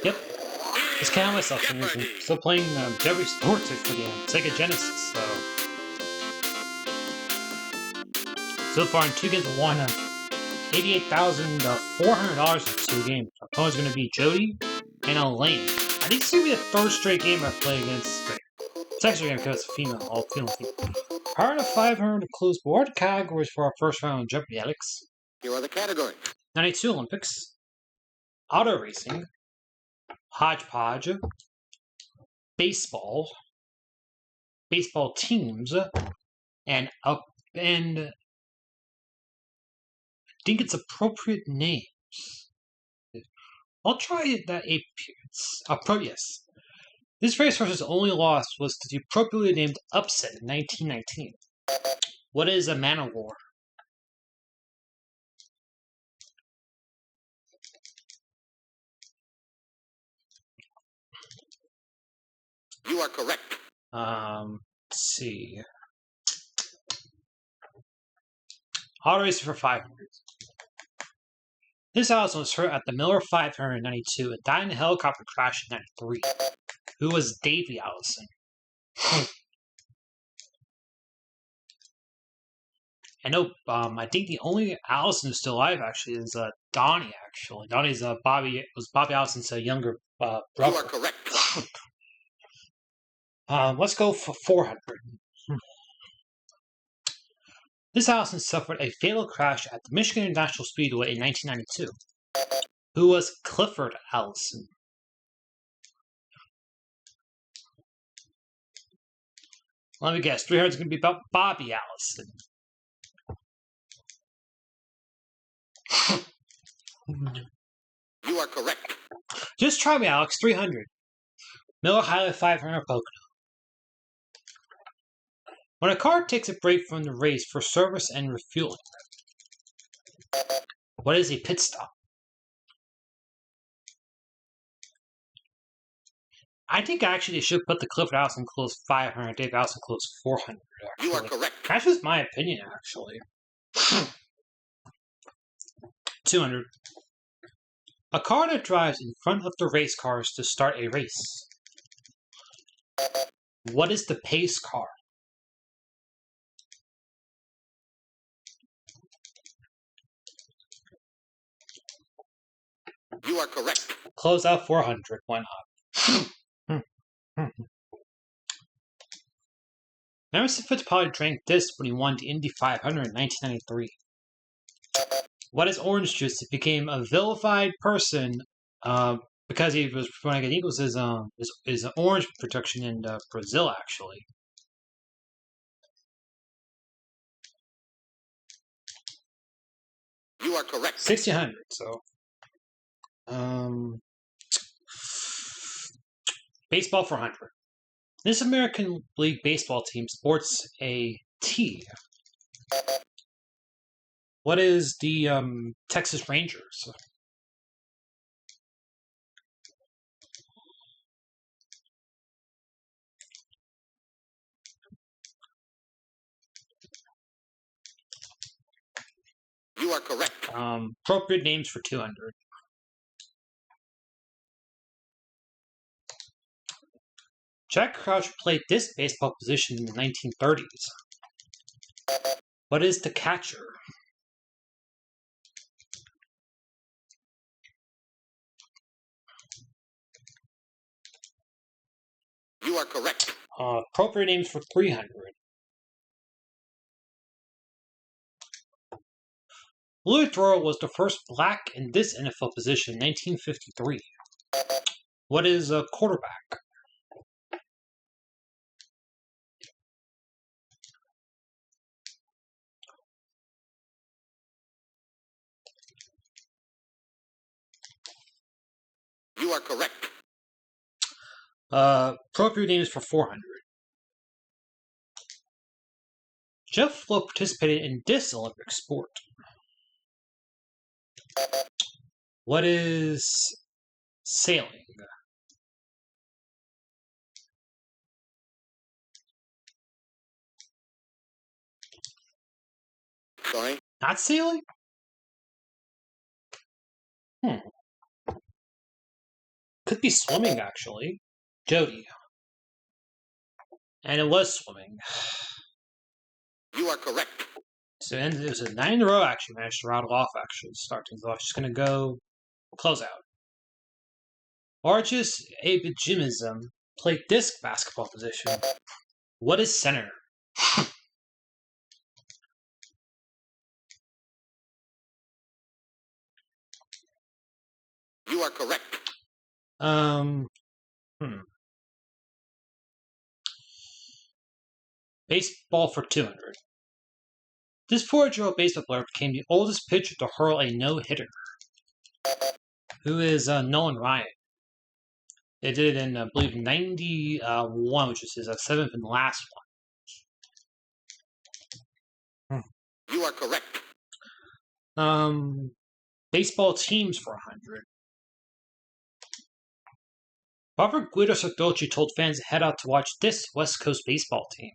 Yep. Just counting myself and still playing Jeopardy Sports for the Sega Genesis. So far in 2 games, I won $88,400 in 2 games. My opponent's going to be Jody and Elaine. I think this is going to be the third straight game I play against. It's actually going to because it's female, all female team. Prior to 500 to close board categories for our first round of Jeopardy, Alex. Here are the categories. 92 Olympics, auto racing, hodgepodge, baseball, baseball teams, and I think it's appropriate names. I'll try that. Yes. This race versus only loss was to the appropriately named upset in 1919. What is a man of war? You are correct. Let's see. Auto racing for 500. This Allison was hurt at the Miller 500 in 92 and died in a helicopter crash in 93. Who was Davy Allison? I know. I think the only Allison who's still alive actually is Donnie. Actually, Donnie's Bobby Allison's younger brother. You are correct. Let's go for 400. This Allison suffered a fatal crash at the Michigan International Speedway in 1992. Who was Clifford Allison? Let me guess. 300 is going to be about Bobby Allison. You are correct. Just try me, Alex. 300. Miller Highlight 500 Pocono. When a car takes a break from the race for service and refueling, what is a pit stop? I think actually they should put the Clifford Allison close 500, Dave Allison close 400. Actually. You are correct. That's just my opinion, actually. 200. A car that drives in front of the race cars to start a race. What is the pace car? You are correct. Close out 400. Why not? Emerson Fittipaldi drank this when he won the Indy 500 in 1993. What is orange juice? It became a vilified person because he was, I think it was his orange production in Brazil, actually. You are correct. 1600. So, baseball 400. This American League baseball team sports a T. What is the Texas Rangers? You are correct. Appropriate names for 200. Jack Crouch played this baseball position in the 1930s. What is the catcher? You are correct. Appropriate names for 300. Louis Theroux was the first black in this NFL position in 1953. What is a quarterback? You are correct. Appropriate names for 400. Jeff Flo participated in this Olympic sport. What is sailing? Sorry? Not sailing? could be swimming, actually. Jody. And it was swimming. You are correct. So it was a 9 in a row, actually. Managed to rattle off, actually, to start things off. Just going to go close out. Archis Abijimism played disc basketball position. What is center? You are correct. Baseball for 200. This 4-year-old baseball player became the oldest pitcher to hurl a no-hitter. Who is Nolan Ryan? They did it in, I believe, 91, which is his 7th and last one. You are correct. Baseball teams for 100. Robert Guido Sarducci told fans to head out to watch this West Coast baseball team.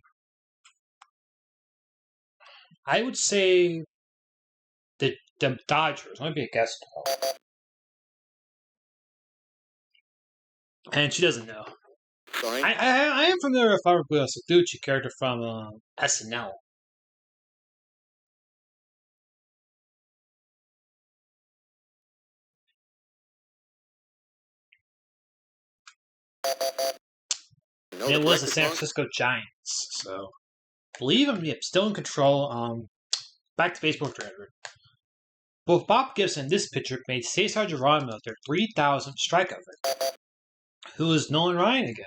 I would say the Dodgers. Might be a guess though. And she doesn't know. Sorry? I am familiar with Robert Guido Sarducci, character from SNL. And it was the San Francisco Giants. So, believe I'm still in control. Back to baseball 300. Both Bob Gibson and this pitcher made Cesar Geronimo their 3,000th strikeout record. Who is Nolan Ryan again?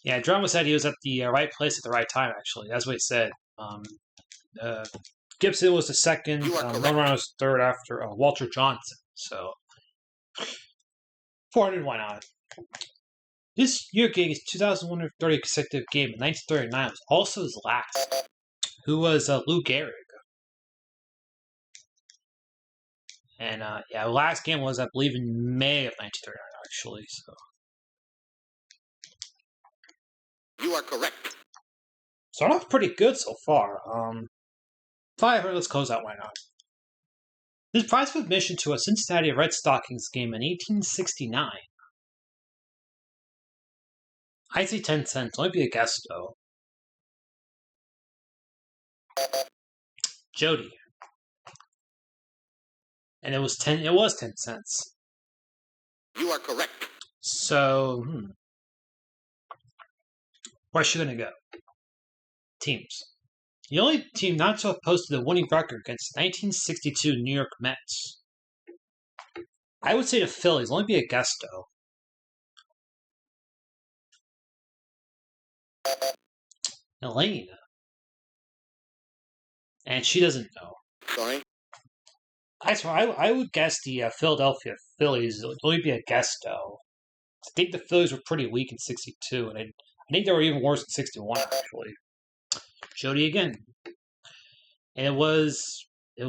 Yeah, Geronimo said he was at the right place at the right time, actually. That's what he said. Gibson was the second. Nolan Ryan was third after Walter Johnson. So, 400 went on. This year gave his 2,130 consecutive game in 1939 was also his last. Who was Lou Gehrig? And the last game was, I believe, in May of 1939, actually. So you are correct. Started off pretty good so far. 500. Let's close out. Why not? His prize for admission to a Cincinnati Red Stockings game in 1869. I'd say 10 cents. Might be a guess though. Jody. And it was 10 cents. You are correct. So, where's she gonna go? Teams. The only team not to have posted a winning record against 1962 New York Mets. I would say the Phillies. Only be a guess though. Elaine. And she doesn't know. Sorry? I would guess the Philadelphia Phillies. It would only be a guess, though. I think the Phillies were pretty weak in 62, and I think they were even worse in 61, actually. Jody again. And it was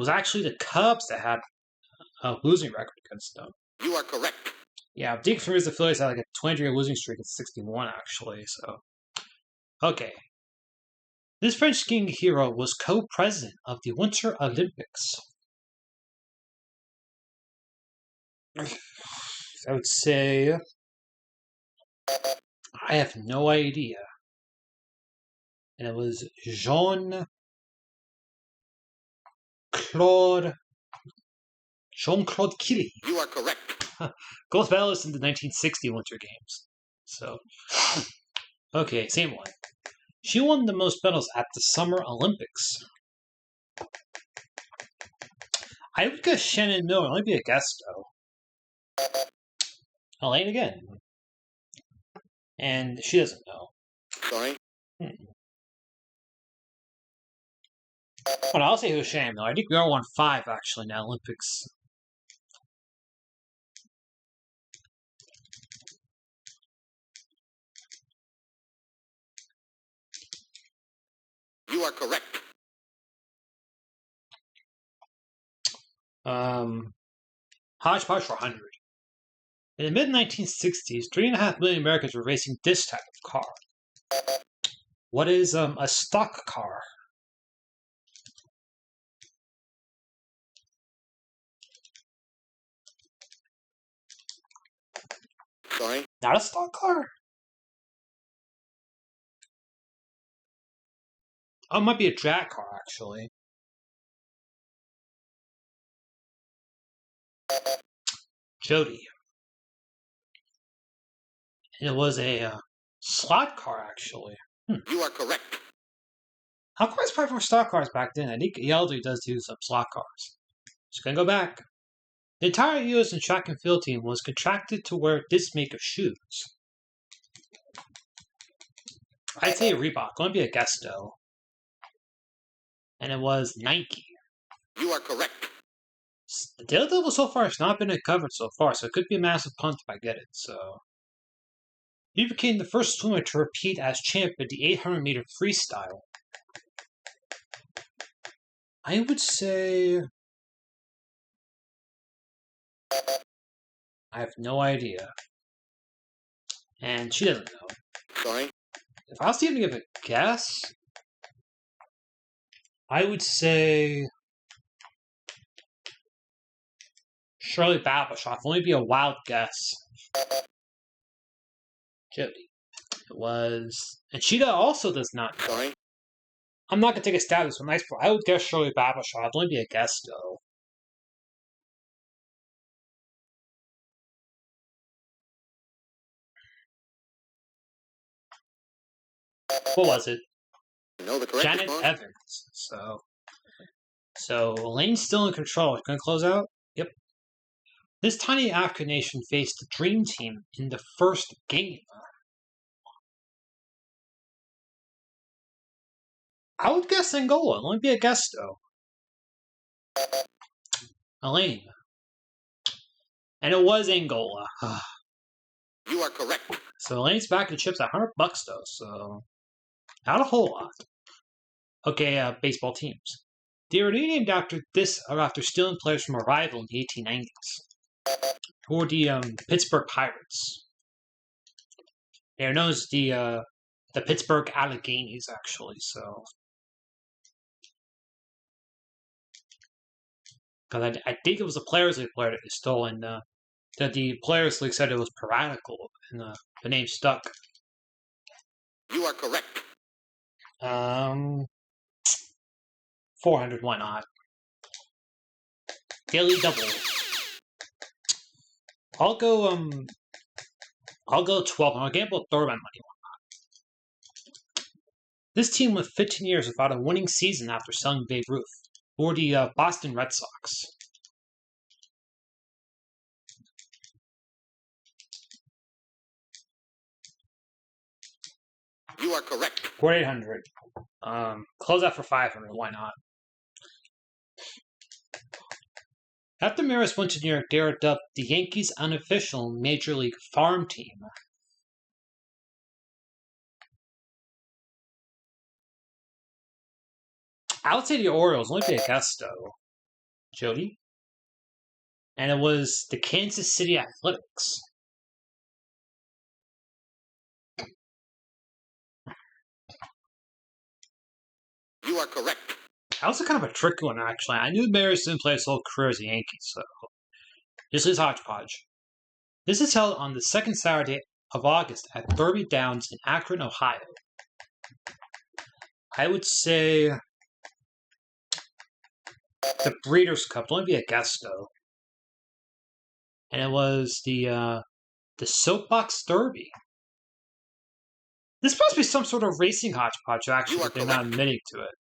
actually the Cubs that had a losing record against them. You are correct. Yeah, I think for me, the Phillies had like a 20-year losing streak in 61, actually, so. Okay. This French skiing hero was co-president of the Winter Olympics. I would say I have no idea. And it was Jean-Claude Killy. You are correct. Gold medalist in the 1960 Winter Games. So, okay, same one. She won the most medals at the Summer Olympics. I would guess Shannon Miller. Only be a guess, though. Elaine again. And she doesn't know. Sorry? Well, I'll say it was Shannon Miller. I think we all won 5, actually, in the Olympics. You are correct. Hodgepodge for 100. In the mid-1960s, 3.5 million Americans were racing this type of car. What is a stock car? Not a stock car? Oh, it might be a drag car, actually. Jody. And it was a slot car, actually. You are correct. How cars probably were stock cars back then? I think Yeldry does do some slot cars. Just gonna go back. The entire U.S. and track and field team was contracted to wear this make of shoes. I'd say Reebok. Let me be a guess, though. And it was Nike. You are correct. The Daredevil so far has not been covered so far, so it could be a massive punt if I get it. So he became the first swimmer to repeat as champ at the 800-meter freestyle. I would say I have no idea, and she doesn't know. Sorry. If I was to even give a guess, I would say Shirley Babashoff. Only be a wild guess. Jody. It was. And Cheetah also does not know. Sorry. I'm not going to take a stab at this one. I would guess Shirley Babashoff. It'd only be a guess, though. What was it? No, the correct Janet response. Evans. So Elaine's still in control. Gonna close out? Yep. This tiny African nation faced the Dream Team in the first game. I would guess Angola. Let me be a guess, though. Elaine. And it was Angola. You are correct. So Elaine's back in chips at $100, though. So not a whole lot. Okay, baseball teams. They were renamed after stealing players from a rival in the 1890s. Who were the Pittsburgh Pirates. They're known as the Pittsburgh Alleghenies, actually. So, because I think it was the Players League player that they stole, and that the Players League said it was piratical, and the name stuck. You are correct. 400, why not? Daily double. I'll go 12. I'll gamble a third of my money. This team went 15 years without a winning season after selling Babe Ruth, or the Boston Red Sox. You are correct. 4,800. Close out for 500. Why not? After Maris went to New York, they were dubbed the Yankees' unofficial Major League farm team. I would say the Orioles. Only be a guess, though. Jody? And it was the Kansas City Athletics. You are correct. That was kind of a tricky one, actually. I knew Maris didn't play his whole career as a Yankee, so this is hodgepodge. This is held on the second Saturday of August at Derby Downs in Akron, Ohio. I would say the Breeders' Cup. Don't be a guess, though. And it was the Soapbox Derby. This must be some sort of racing hodgepodge, actually, but they're not admitting to it.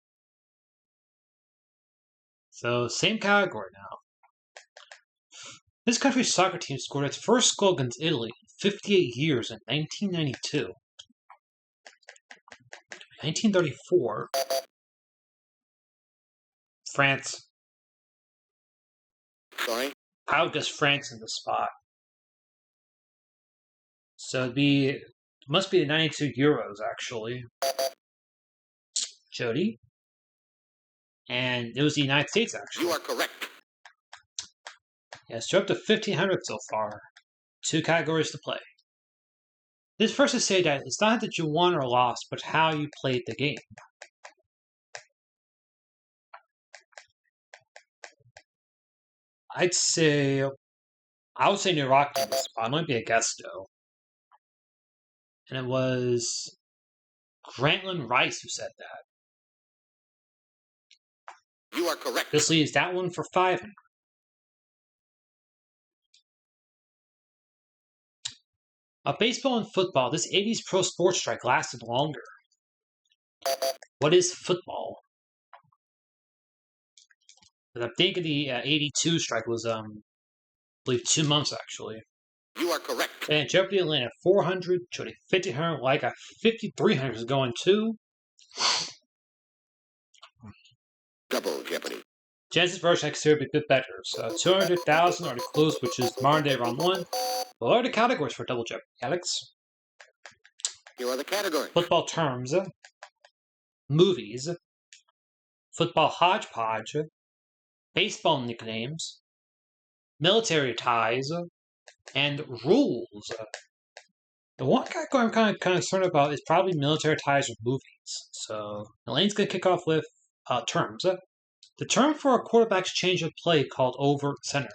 So, same category now. This country's soccer team scored its first goal against Italy in 58 years in 1992. 1934. France. Sorry. I would guess France in the spot. So it must be the 92 Euros, actually. Jody. And it was the United States, actually. You are correct. Yes, you're up to 1,500 so far. 2 categories to play. This first to say that it's not that you won or lost, but how you played the game. I would say New Rock in this spot. It might be a guess, though. And it was Grantland Rice who said that. You are correct. This leaves that one for 500. Baseball and football. This 80s pro sports strike lasted longer. What is football? But I'm thinking the 82 strike was, I believe, 2 months actually. You are correct. And Jeopardy landed 400, Jody 1500, like a 5300 is going too. Double Jeopardy. Genesis version I consider to be a bit better. So 200,000 already close, which is modern day round 1. What are the categories for Double Jeopardy, Alex? Here are the categories. Football terms, movies, football hodgepodge, baseball nicknames, military ties, and rules. The one category I'm kind of concerned about is probably military ties or movies. So Elaine's going to kick off with terms. The term for a quarterback's change of play called over center.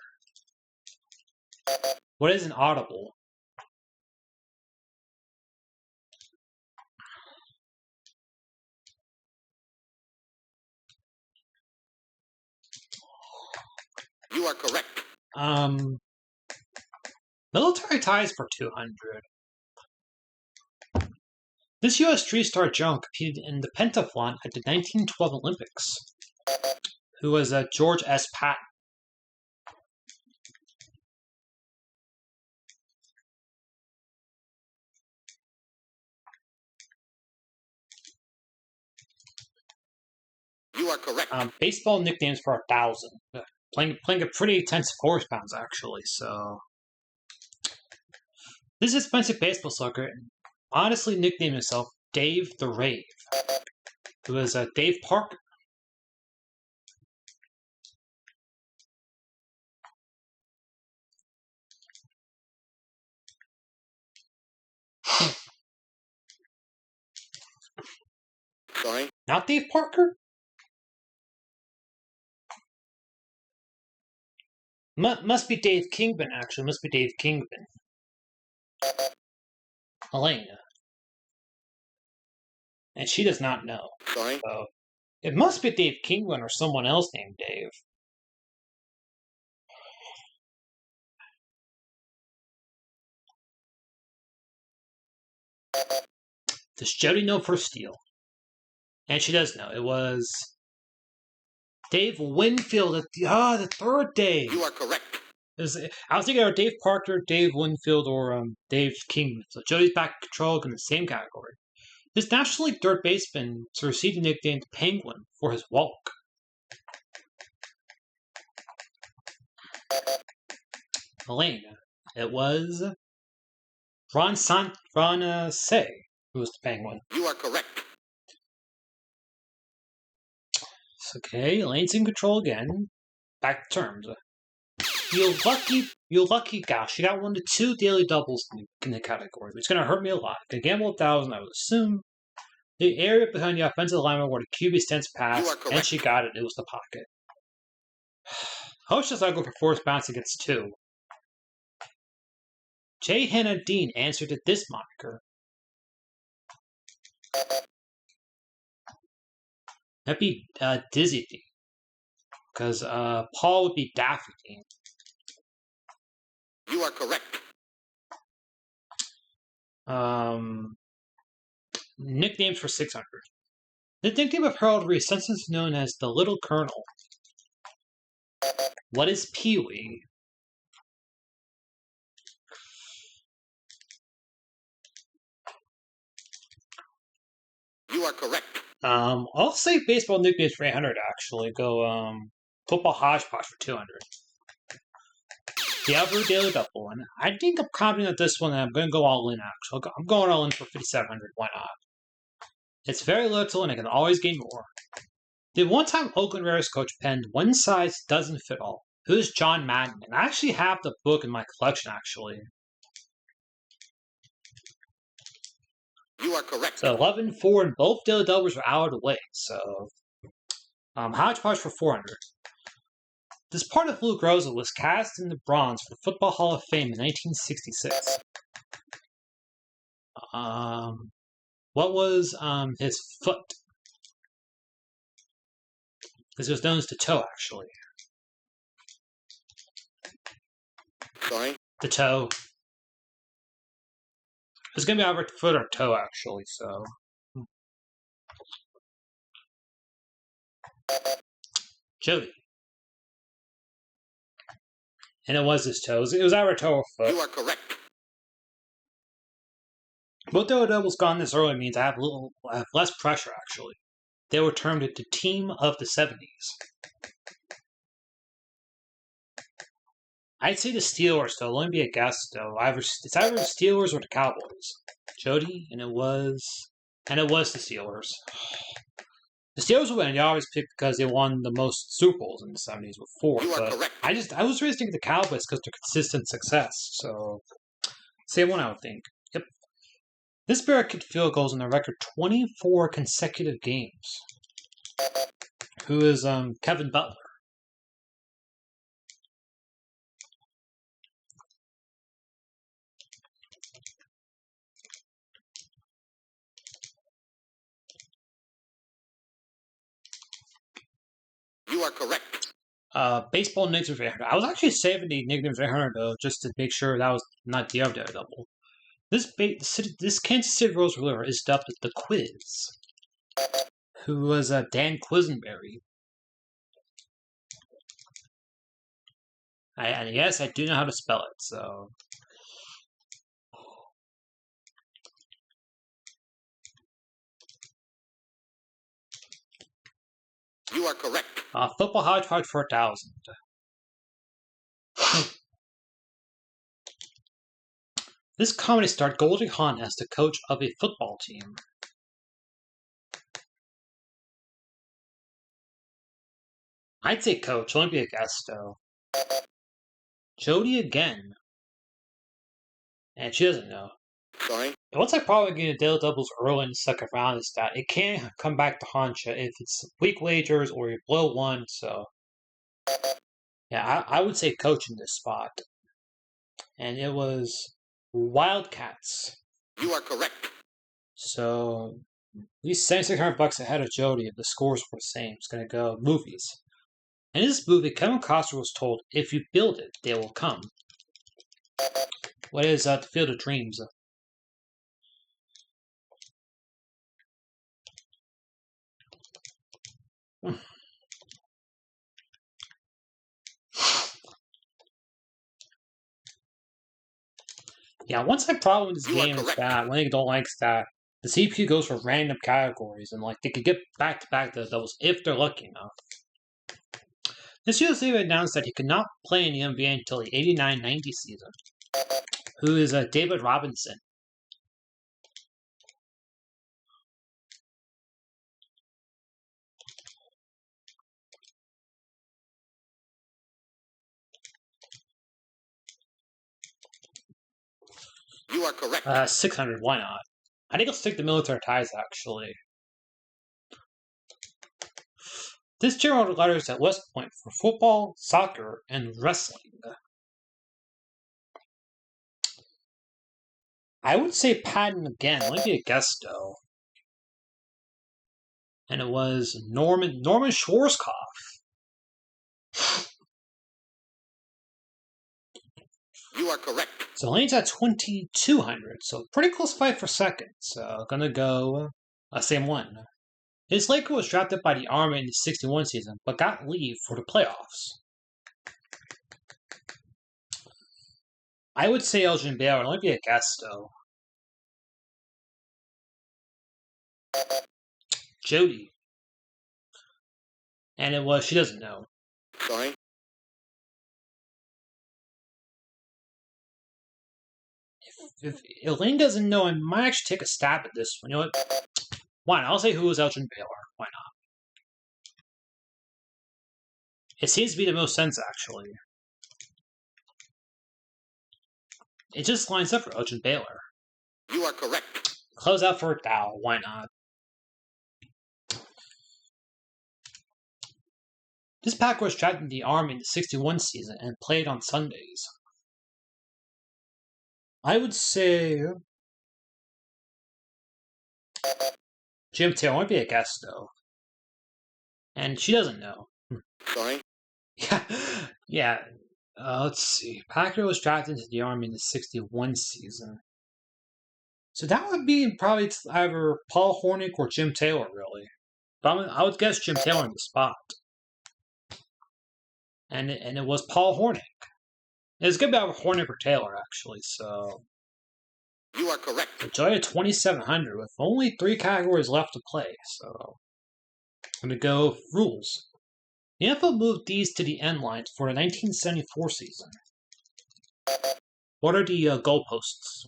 What is an audible? You are correct. Military ties for 200. This U.S. three-star general competed in the pentathlon at the 1912 Olympics, who was George S. Patton. You are correct. Baseball nicknames for 1,000. Playing a pretty intense force pounds, actually, so... This expensive baseball slugger honestly nicknamed himself Dave the Rave. It was Dave Parker. Sorry? Not Dave Parker? Must be Dave Kingman, actually. Must be Dave Kingman. Elena. And she does not know. Sorry? So it must be Dave Kingman or someone else named Dave. Does Jody know for steal? And she does know. It was Dave Winfield at the third Dave. You are correct. I was thinking of Dave Parker, Dave Winfield, or Dave Kingman. So Jody's back in control in the same category. This National League third baseman received the nickname Penguin for his walk. Elaine. It was Ron Say, who was the Penguin. You are correct. Okay, Elaine's in control again. Back to terms. You lucky gal. She got 1 to 2 daily doubles in the category. It's going to hurt me a lot. Can gamble 1,000, I would assume. The area behind the offensive lineman where the QB stands pass, and she got it. It was the pocket. Host does not go for force bounce against 2. J. Hannah Dean answered to this moniker. That'd be Dizzy Dean. Because Paul would be Daffy Dean. You are correct. Nicknames for 600. The nickname of heraldry is sometimes known as the Little Colonel. What is Pee-wee? You are correct. I'll say baseball nicknames for 800, actually. Go, football hodgepodge for 200. The Alvaro Daily Double, and I think I'm confident at this one, and I'm going to go all in, actually. I'm going all in for 5,700, why not? It's very little, and I can always gain more. The one-time Oakland Raiders coach penned, "One size doesn't fit all." Who's John Madden? And I actually have the book in my collection, actually. You are correct. So 11-4, and both daily doubles were out of the way. So, hodgepodge for 400. This part of Luke Rosa was cast in the bronze for the Football Hall of Fame in 1966. What was his foot? Because it was known as the toe, actually. Sorry? The toe. It's gonna be either foot or toe, actually, so. Jody. And it was his toes. It was either toe or foot. You are correct. Both the doubles gone this early means I have less pressure, actually. They were termed the team of the 70s. I'd say the Steelers, though. Let me be a guess, though. It's either the Steelers or the Cowboys. Jody, and it was the Steelers. The Steelers will win. They always pick because they won the most Super Bowls in the 70s with 4. You are But correct. I was raised thinking the Cowboys because they're consistent success. So, same one, I would think. Yep. This Bear kicked field goals in a record 24 consecutive games. Who is Kevin Butler? You are correct. Baseball nicknames 800. I was actually saving the nicknames 800 though, just to make sure that was not the other double. This Kansas City Rose River is dubbed as the Quiz, who was Dan Quisenberry. And yes, I do know how to spell it, so. You are correct. Football Hodgepodge 4000. This comedy starred Goldie Hawn as the coach of a football team. I'd say coach. Let me be a guess, though. Jody again. And she doesn't know. Sorry? Once I probably get a daily doubles early in the second round is that it can't come back to haunt you if it's weak wagers or you're below 1, so. Yeah, I would say coach in this spot. And it was Wildcats. You are correct. So, at least $7,600 ahead of Jody if the scores were the same. It's going to go movies. In this movie, Kevin Costner was told, if you build it, they will come. What is the Field of Dreams? Yeah, one side problem with this game is that when they don't like that the CPU goes for random categories and like they could get back to back those doubles if they're lucky enough. This USA announced that he could not play in the NBA until the 89-90 season. Who is David Robinson? You are correct. 600, why not? I think I'll stick to military ties, actually. This chair ordered letters at West Point for football, soccer, and wrestling. I would say Patton again. Let me be a guess, though. And it was Norman Schwarzkopf. You are correct. So Lane's at 2,200, so pretty close fight for second. So gonna go same one. His Laker was drafted by the Army in the 61 season, but got leave for the playoffs. I would say Elgin Baylor. Let me be a guess, though. Jody. And it was, she doesn't know. Sorry? If Elaine doesn't know, I might actually take a stab at this one. You know what? Why not? I'll say who was Elgin Baylor. Why not? It seems to be the most sense, actually. It just lines up for Elgin Baylor. You are correct. Close out for Dow. Why not? This Packer was drafted in the Army in the 61 season and played on Sundays. I would say Jim Taylor might be a guess though, and she doesn't know. Sorry. Yeah, yeah. Let's see. Packer was drafted into the Army in the '61 season, so that would be probably either Paul Hornick or Jim Taylor, really. But I would guess Jim Taylor in the spot, and it was Paul Hornick. It's good about Hornick or Taylor actually. So You are correct. Joy at 2,700 with only 3 categories left to play. So I'm gonna go rules. The NFL moved these to the end lines for the 1974 season. What are the goalposts?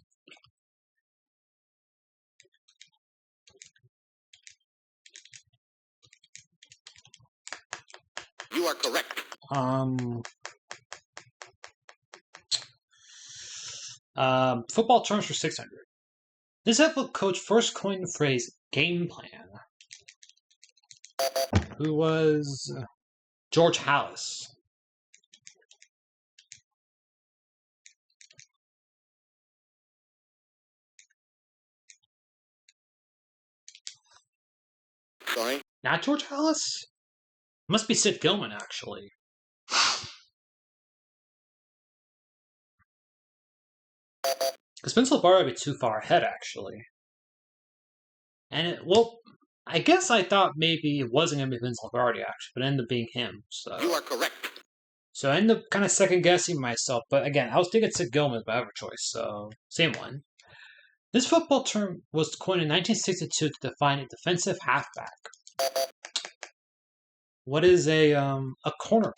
You are correct. Football terms for 600. This NFL coach first coined the phrase game plan. Who was George Halas. Sorry. Not George Halas? Must be Sid Gilman, actually. Because Vince Lombardi would be too far ahead, actually. And I guess I thought maybe it wasn't going to be Vince Lombardi, actually, but it ended up being him. So You are correct. I ended up kind of second guessing myself. But again, I was thinking Sid Gilman as my other choice, so same one. This football term was coined in 1962 to define a defensive halfback. What is a cornerback?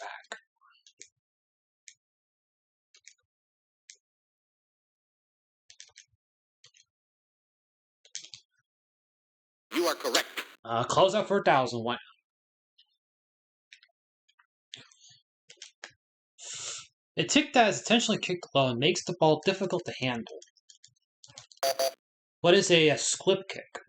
You are correct. Close out for 1,000. Why not? A tick that is intentionally kicked low and makes the ball difficult to handle. What is a slip kick?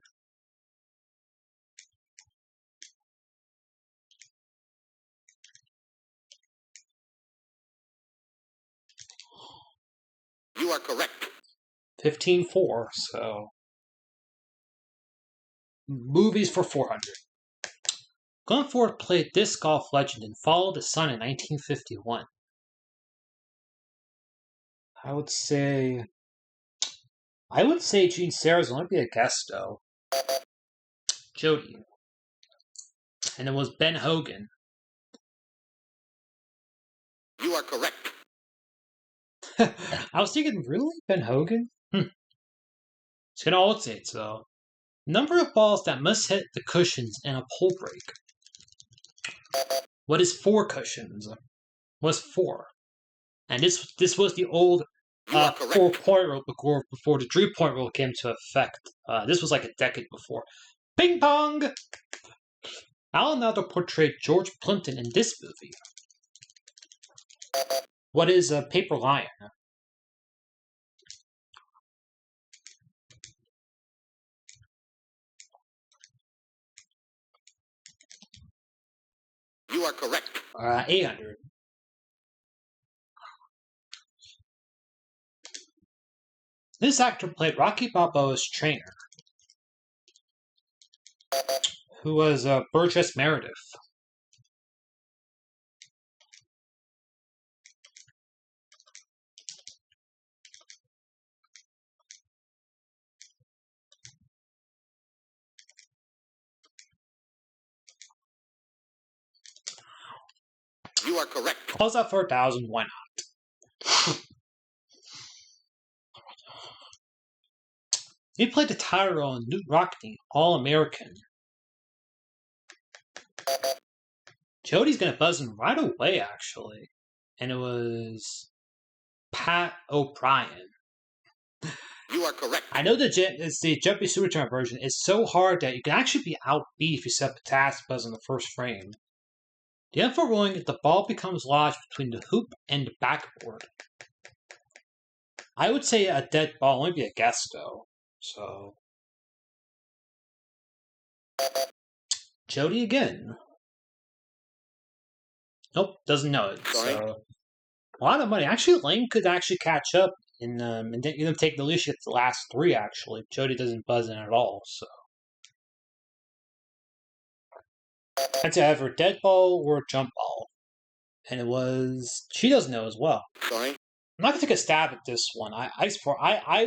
You are correct. 15-4, so movies for 400. Glenn Ford played disc golf legend and followed his son in 1951. I would say Gene Sara's might be a guest though. Jody. And it was Ben Hogan. You are correct. I was thinking, really? Ben Hogan? It's gonna alternate, so. Number of balls that must hit the cushions in a pole break. What is 4 cushions? What's 4? And this was the old 4-point rule before the 3-point rule came into effect. This was like a decade before. Ping pong! Alan Alda portrayed George Plimpton in this movie. What is a paper lion? You are correct. 800. This actor played Rocky Balboa's trainer, who was Burgess Meredith. You are correct. Close out for 1,000. Why not? He played the title role in Newt Rockney, All-American. Jody's gonna buzz him right away, actually. And it was Pat O'Brien. You are correct. I know it's the Jeopardy Supertime version. It's so hard that you can actually be outbeat if you set the task buzz in the first frame. The info ruling if the ball becomes lodged between the hoop and the backboard. I would say a dead ball, maybe a guess though. So Jody again. Nope, doesn't know it. Sorry. So a lot of money. Actually, Lane could actually catch up and then take the leadership the last 3. Actually, Jody doesn't buzz in at all. So I'd say either dead ball or jump ball. And it was... She doesn't know as well. Sorry. I'm not going to take a stab at this one. I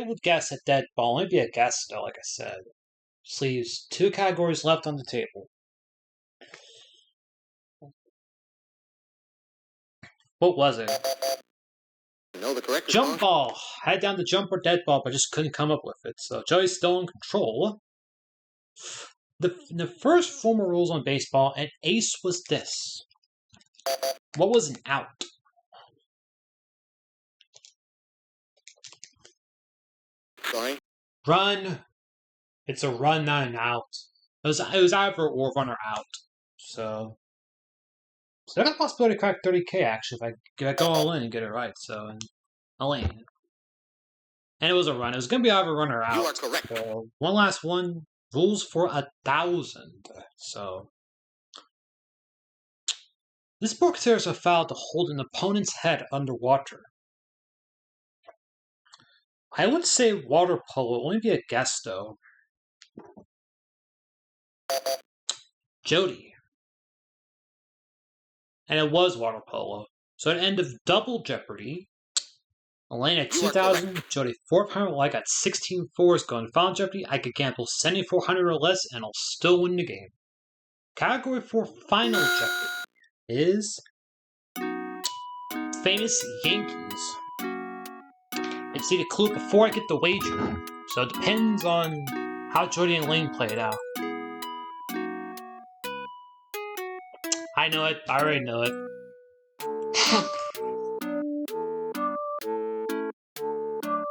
would guess a dead ball. Maybe a guess, though, like I said. Just leaves 2 categories left on the table. What was it? No, the correct Jump response. ball. I had down the jump or dead ball, but I just couldn't come up with it. So Joey's still in control. The first formal rules on baseball, an ace was this. What was an out? Sorry. Run. It's a run, not an out. It was either or runner out. So I got a possibility to crack 30K actually if I go all in and get it right. So and Elaine. And it was a run. It was gonna be either run or out. You are correct. So one last one. Rules for 1,000. So this board considers a foul to hold an opponent's head underwater. I would say water polo. Only be a guess though. Jody. And it was water polo. So at the end of double Jeopardy, Elaine at 2,000, Jody 400, well, I got 16 fours going. Final Jeopardy, I could gamble 7,400 or less and I'll still win the game. Category for Final Jeopardy is famous Yankees. And see the clue before I get the wager. So it depends on how Jody and Elaine play it out. I know it. I already know it.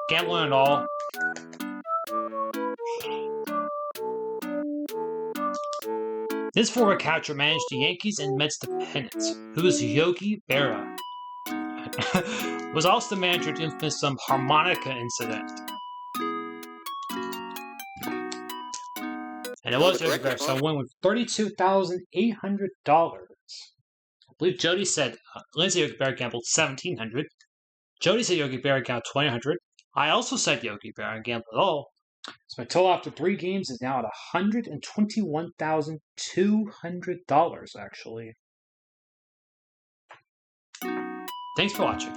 Gambling at all. This former catcher managed the Yankees and Mets to pennants. Who is Yogi Berra? Was also the manager of the infamous harmonica incident. And it was Yogi Berra, so I went with $32,800. I believe Jody said Lindsay Yogi Berra gambled $1,700. Jody said Yogi Berra gambled $2,000. I also said Yogi Berra gambled it all. So my total after 3 games is now at $121,200, actually. Thanks for watching.